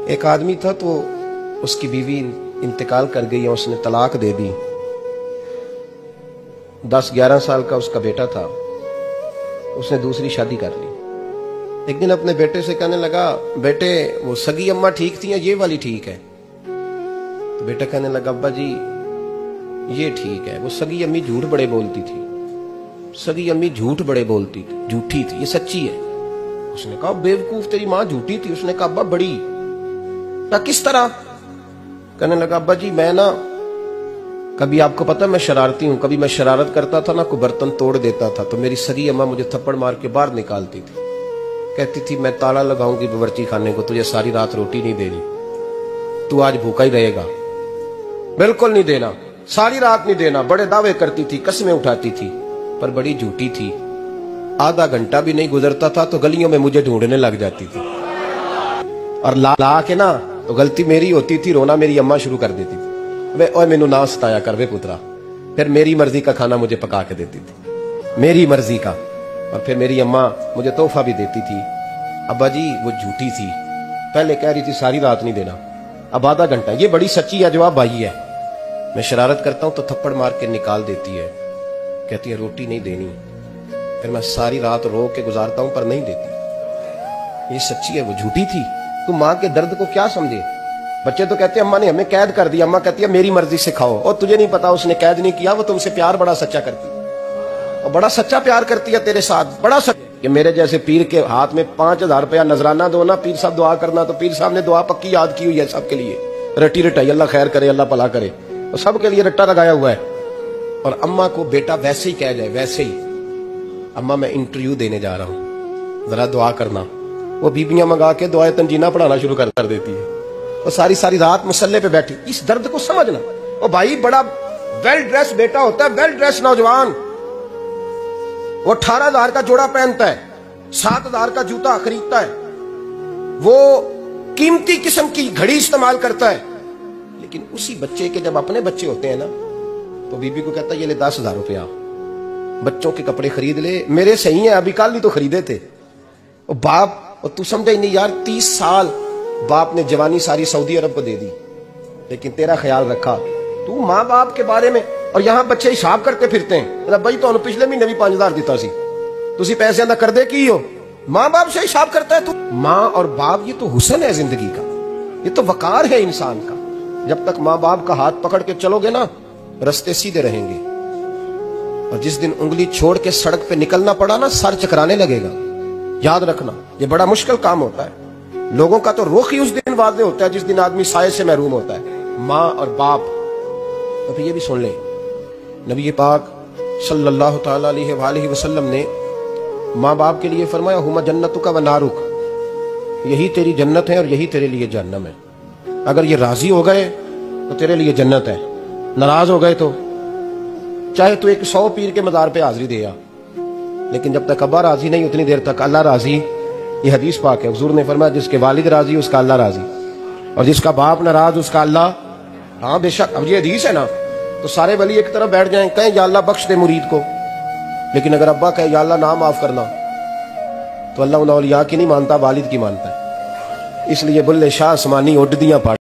ایک آدمی تھا تو اس کی بیوی انتقال کر گئی اور اس نے طلاق دے دی. 10-11 سال کا اس کا بیٹا تھا. اس نے دوسری شادی کر لی. ایک دن اپنے بیٹے سے کہنے لگا, بیٹے وہ سگی اماں ٹھیک تھی یا یہ والی ٹھیک ہے؟ تو بیٹا کہنے لگا, ابا جی یہ ٹھیک ہے. وہ سگی امی جھوٹ بڑے بولتی تھی, سگی امی جھوٹ بڑے بولتی تھی, جھوٹی تھی, یہ سچی ہے. اس نے کہا, بیوقوف تیری ماں جھوٹی تھی. اس نے کہا, ابا بڑی. کس طرح؟ کہنے لگا, ابا جی میں نا کبھی, آپ کو پتا میں شرارتی ہوں, کبھی میں شرارت کرتا تھا نا, کوئی برتن توڑ دیتا تھا تو میری سگی اماں مجھے تھپڑ مار کے باہر نکالتی تھی. کہتی تھی میں تالا لگاؤں گی باورچی خانے کو, تجھے ساری رات روٹی نہیں دینی, تو آج بھوکا ہی رہے گا. بالکل نہیں دینا, ساری رات نہیں دینا. بڑے دعوے کرتی تھی, قسمیں اٹھاتی تھی, پر بڑی جھوٹی تھی. آدھا گھنٹہ بھی نہیں گزرتا تھا تو گلیوں میں مجھے ڈھونڈنے لگ جاتی تھی, اور لا کے نا تو غلطی میری ہوتی تھی, رونا میری اماں شروع کر دیتی تھی. اوے مینوں نہ ستایا کر وے پترا. پھر میری مرضی کا کھانا مجھے پکا کے دیتی تھی, میری مرضی کا. اور پھر میری اماں مجھے تحفہ بھی دیتی تھی. ابا جی وہ جھوٹی تھی, پہلے کہہ رہی تھی ساری رات نہیں دینا, اب آدھا گھنٹہ. یہ بڑی سچی ہے, جواب بھائی ہے. میں شرارت کرتا ہوں تو تھپڑ مار کے نکال دیتی ہے, کہتی ہے روٹی نہیں دینی. پھر میں ساری رات رو کے گزارتا ہوں پر نہیں دیتی. یہ سچی ہے, وہ جھوٹی تھی. تو ماں کے درد کو کیا سمجھے؟ بچے تو کہتے ہیں اماں نے ہمیں قید کر دیا, اماں کہتی ہے میری مرضی سے کھاؤ. اور تجھے نہیں پتا اس نے قید نہیں کیا, وہ تم سے پیار بڑا سچا کرتی ہے, اور بڑا سچا پیار کرتی ہے تیرے ساتھ, بڑا سچا. کہ میرے جیسے پیر کے ہاتھ میں 5000 روپیہ نذرانہ دو نا, پیر صاحب دعا کرنا, تو پیر صاحب نے دعا پکی یاد کی ہوئی ہے سب کے لیے, رٹی رٹائی, اللہ خیر کرے, اللہ بھلا کرے, اور سب کے لیے رٹا لگایا ہوا ہے. اور اماں کو بیٹا ویسے ہی کہہ جائے, ویسے ہی, اماں میں انٹرویو دینے جا رہا ہوں, ذرا دعا کرنا. وہ بیبیاں منگا کے دعائے تنجینہ پڑھانا شروع کر دیتی ہے, اور ساری رات مسلے پہ بیٹھی. اس درد کو سمجھنا. اور بھائی بڑا ویل ڈریس بیٹا ہوتا ہے, ویل ڈریس نوجوان, وہ 18,000 کا جوڑا پہنتا ہے, 7,000 کا جوتا خریدتا ہے, وہ قیمتی قسم کی گھڑی استعمال کرتا ہے. لیکن اسی بچے کے جب اپنے بچے ہوتے ہیں نا, تو بیوی کو کہتا ہے یہ لے 10,000 روپیہ, بچوں کے کپڑے خرید لے, میرے صحیح ہیں, ابھی کل ہی تو خریدے تھے. اور باپ, اور تو سمجھا ہی نہیں یار, 30 سال باپ نے جوانی ساری سعودی عرب کو دے دی, لیکن تیرا خیال رکھا. تو ماں باپ کے بارے میں, اور یہاں بچے حساب کرتے پھرتے ہیں, بھائی تو پچھلے مہینے بھی 5,000 دیتا سی, تسی پیسے نہ کر دے کی ہو. ماں باپ سے حساب کرتا ہے تو. ماں اور باپ یہ تو حسن ہے زندگی کا, یہ تو وقار ہے انسان کا. جب تک ماں باپ کا ہاتھ پکڑ کے چلو گے نا, رستے سیدھے رہیں گے. اور جس دن انگلی چھوڑ کے سڑک پہ نکلنا پڑا نا, سر چکرانے لگے گا. یاد رکھنا, یہ بڑا مشکل کام ہوتا ہے. لوگوں کا تو رخ ہی اس دن واضح ہوتا ہے جس دن آدمی سائے سے محروم ہوتا ہے, ماں اور باپ. تو پھر یہ بھی سن لیں, نبی پاک صلی اللہ تعالی علیہ وآلہ وسلم نے ماں باپ کے لیے فرمایا, ہما جنتک و نارک, یہی تیری جنت ہے اور یہی تیرے لیے جہنم ہے. اگر یہ راضی ہو گئے تو تیرے لیے جنت ہے, ناراض ہو گئے تو چاہے تو 100 پیر کے مزار پہ حاضری دے آ, لیکن جب تک ابا راضی نہیں اتنی دیر تک اللہ راضی. یہ حدیث پاک ہے, حضور نے فرمایا جس کے والد راضی اس کا اللہ راضی, اور جس کا باپ ناراض اس کا اللہ. ہاں بے شک, اب یہ حدیث ہے نا, تو سارے ولی ایک طرف بیٹھ جائیں, کہیں یا اللہ بخش دے مرید کو, لیکن اگر ابا کہے یا اللہ نہ معاف کرنا, تو اللہ ان اولیاء کی نہیں مانتا, والد کی مانتا ہے. اس لیے بلے شاہ آسمانی اڈ دیاں پاڑ